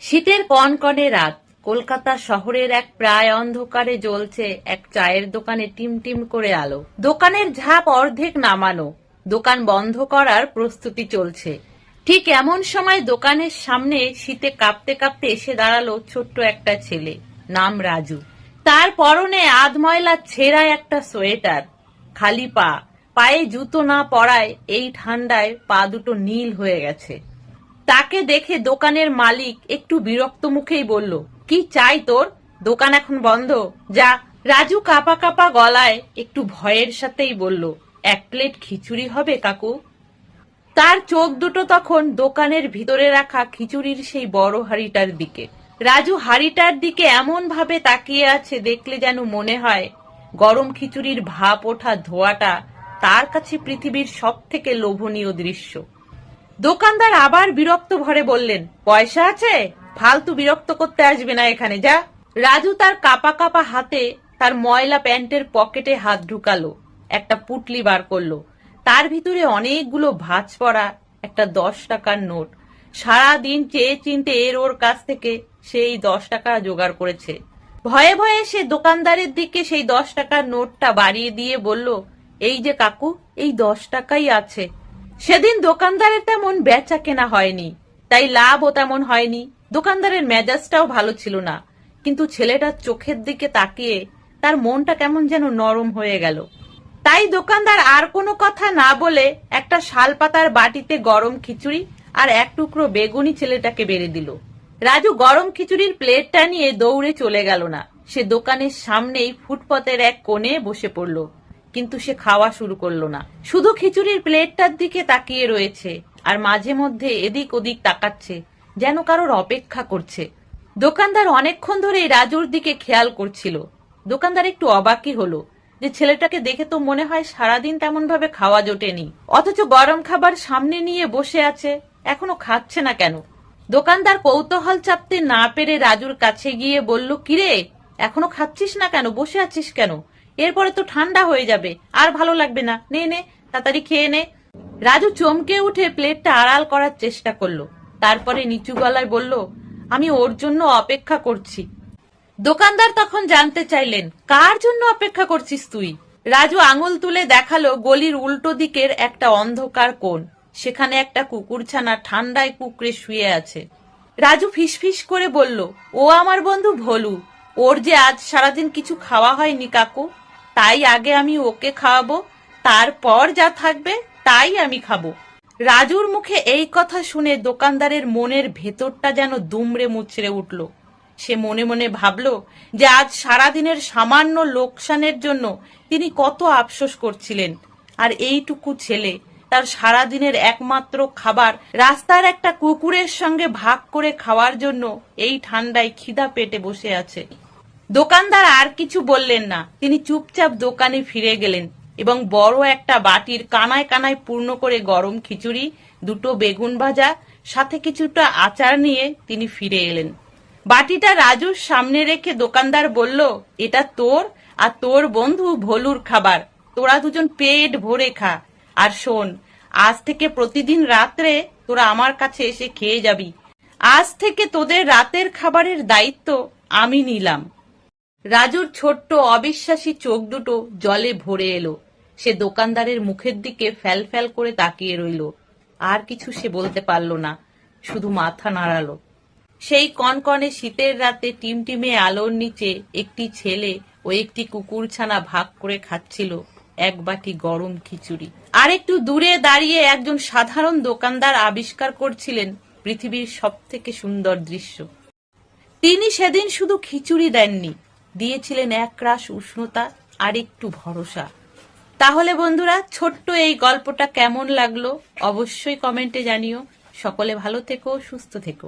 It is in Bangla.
শীতের কনকনে রাত। কলকাতা শহরের এক প্রায় অন্ধকারে জ্বলছে এক চায়ের দোকানে টিমটিম করে আলো। দোকানের ঝাঁপ অর্ধেক নামানো, দোকান বন্ধ করার প্রস্তুতি চলছে। ঠিক এমন সময় দোকানের সামনে শীতে কাঁপতে কাঁপতে এসে দাঁড়ালো ছোট্ট একটা ছেলে, নাম রাজু। তার পরনে আধময়লা ছেঁড়া একটা সোয়েটার, খালি পা, পায়ে জুতো না পরায় এই ঠান্ডায় পা দুটো নীল হয়ে গেছে। তাকে দেখে দোকানের মালিক একটু বিরক্ত মুখেই বলল, কি চাই তোর? দোকান এখন বন্ধ, যা। রাজু কাঁপা কাঁপা গলায় একটু ভয়ের সাথেই বলল, এক প্লেট খিচুড়ি হবে কাকু? তার চোখ দুটো তখন দোকানের ভিতরে রাখা খিচুড়ির সেই বড় হাঁড়িটার দিকে। রাজু হাঁড়িটার দিকে এমন ভাবে তাকিয়ে আছে দেখলে যেন মনে হয় গরম খিচুড়ির ভাপ ওঠা ধোঁয়াটা তার কাছে পৃথিবীর সব থেকে লোভনীয় দৃশ্য। দোকানদার আবার বিরক্ত ভরে বললেন, পয়সা আছে? ফালতু বিরক্ত করতে আসবে না এখানে, যা। রাজু তার কাপা কাপা হাতে তার ময়লা প্যান্টের পকেটে হাত ঢুকালো, একটা পুটলি বার করলো। তার ভিতরে অনেকগুলো ভাঁজ পড়া একটা 10 টাকার নোট। সারাদিন চেয়ে চিনতে এর ওর কাছ থেকে সেই 10 টাকা জোগাড় করেছে। ভয়ে ভয়ে সে দোকানদারের দিকে সেই 10 টাকার নোটটা বাড়িয়ে দিয়ে বলল, এই যে কাকু, এই 10 টাকাই আছে। সেদিন দোকানদারের তেমন বেচা কেনা হয়নি, তাই লাভও তেমন হয়নি। দোকানদারের মেজাজটাও ভালো ছিল না, কিন্তু ছেলেটার চোখের দিকে তাকিয়ে তার মনটা কেমন যেন নরম হয়ে গেল। তাই দোকানদার আর কোনো কথা না বলে একটা শালপাতার বাটিতে গরম খিচুড়ি আর এক টুকরো বেগুনি ছেলেটাকে বেড়ে দিল। রাজু গরম খিচুড়ির প্লেটটা নিয়ে দৌড়ে চলে গেল না, সে দোকানের সামনেই ফুটপাতের এক কোণে বসে পড়ল। কিন্তু সে খাওয়া শুরু করলো না, শুধু খিচুড়ির প্লেটটার দিকে তাকিয়ে রয়েছে আর মাঝে মধ্যে এদিক ওদিক তাকাচ্ছে, যেন কারোর অপেক্ষা করছে। দোকানদার অনেকক্ষণ ধরেই রাজুর দিকে খেয়াল করছিল। দোকানদার একটু অবাকই হলো যে ছেলেটাকে দেখে তো মনে হয় সারাদিন তেমন ভাবে খাওয়া জোটেনি, অথচ গরম খাবার সামনে নিয়ে বসে আছে, এখনো খাচ্ছে না কেন? দোকানদার কৌতূহল চাপতে না পেরে রাজুর কাছে গিয়ে বলল, কিরে, এখনো খাচ্ছিস না কেন? বসে আছিস কেন? এরপরে তো ঠান্ডা হয়ে যাবে, আর ভালো লাগবে না। নে নে, তাড়াতাড়ি খেয়ে নে। রাজু চমকে উঠে প্লেটটা আড়াল করার চেষ্টা করলো, তারপরে নিচু গলায় বলল, আমি ওর জন্য অপেক্ষা করছি। দোকানদার তখন জানতে চাইলেন, কার জন্য অপেক্ষা করছিস তুই? রাজু আঙুল তুলে দেখালো গলির উল্টো দিকের একটা অন্ধকার কোণ, সেখানে একটা কুকুরছানা ঠান্ডায় কুকড়ে শুয়ে আছে। রাজু ফিসফিস করে বলল, ও আমার বন্ধু ভোলু, ওর যে আজ সারাদিন কিছু খাওয়া হয়নি কাকু, তাই আগে আমি ওকে খাওয়াবো, তারপর যা থাকবে তাই আমি খাবো। রাজুর মুখে এই কথা শুনে দোকানদারের মনের ভেতরটা যেন দুমড়ে মুচড়ে উঠল। সে মনে মনে ভাবল যে আজ সারাদিনের সামান্য লোকসানের জন্য তিনি কত আফসোস করছিলেন, আর এইটুকু ছেলে তার সারাদিনের একমাত্র খাবার রাস্তার একটা কুকুরের সঙ্গে ভাগ করে খাওয়ার জন্য এই ঠান্ডায় খিদা পেটে বসে আছে। দোকানদার আর কিছু বললেন না, তিনি চুপচাপ দোকানে ফিরে গেলেন এবং বড় একটা বাটির কানায় কানায় পূর্ণ করে গরম খিচুড়ি, দুটো বেগুন ভাজা, সাথে কিছুটা আচার নিয়ে তিনি ফিরে এলেন। বাটিটা রাজুর সামনে রেখে দোকানদার বলল, এটা তোর আর তোর বন্ধু ভোলুর খাবার, তোরা দুজন পেট ভরে খা। আর শোন, আজ থেকে প্রতিদিন রাত্রে তোরা আমার কাছে এসে খেয়ে যাবি। আজ থেকে তোদের রাতের খাবারের দায়িত্ব আমি নিলাম। রাজুর ছোট্ট অবিশ্বাসী চোখ দুটো জলে ভরে এলো। সে দোকানদারের মুখের দিকে ফ্যাল ফ্যাল করে তাকিয়ে রইল। আর কিছু সে বলতে পারল না, শুধু মাথা নাড়ালো। সেই কনকনে শীতের রাতে টিমটিমে আলোর নিচে একটি ছেলে ও একটি কুকুরছানা ভাগ করে খাচ্ছিল এক বাটি গরম খিচুড়ি। আর একটু দূরে দাঁড়িয়ে একজন সাধারণ দোকানদার আবিষ্কার করছিলেন পৃথিবীর সব থেকে সুন্দর দৃশ্য। তিনি সেদিন শুধু খিচুড়ি দেননি, দিয়েছিলেন একরাশ উষ্ণতা আর একটু ভরসা। তাহলে বন্ধুরা, ছোট্ট এই গল্পটা কেমন লাগলো অবশ্যই কমেন্টে জানিও। সকলে ভালো থেকো, সুস্থ থেকো।